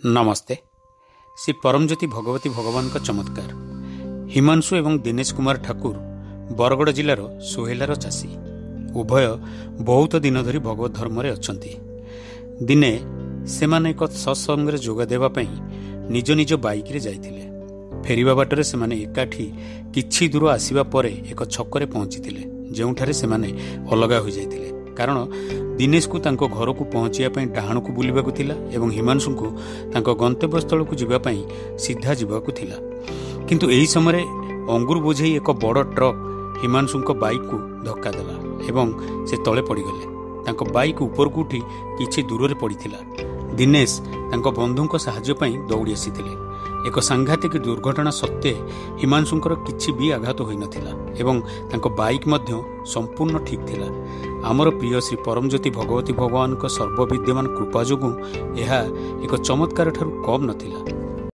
नमस्ते। श्री परमज्योति भगवती भगवान का चमत्कार। हिमांशु एवं दिनेश कुमार ठाकुर बरगड़ जिलार सोहेलार चाषी। उभय बहुत दिन धरी भगवत धर्म रे अछंती। दिने सेमाने एक सत्संग जोग देवाई निज निज बाइक रे जाइथिले। फेरिबा बाटरे सेमाने एकाठी किछि दूर आसिबा परे एक छकरे पहुंचीथिले, जेउठारे सेमाने अलगा हो जाइथिले। कारण दिनेश को तांको घर को पहुंचापी डाहाण को बुलवाक थिला एवं हिमांशु को तांको गंतव्य स्थल को जीवाई सीधा जीवाकू थिला। किंतु एही समय अंगुर बोझे एक बड़ ट्रक हिमांशु बाइक को धक्का देला एवं से तले पड़गले। तांको बाइक ऊपर को उठी किछि दूर रे पड़िथिला। दिनेश तांको बंधुंको सहाय्य पई दौड़ी आसीथिले। एक सांघातिक दुर्घटना सत्वे हिमांशुंकर किछि भी आघात होई नथिला एवं तांको बाइक मध्य संपूर्ण ठीक थिला। आमर प्रिय श्री परमज्योति भगवती भगवान सर्वविद्यमान कृपा जोगु यह एक चमत्कार ठारू कम नथिला।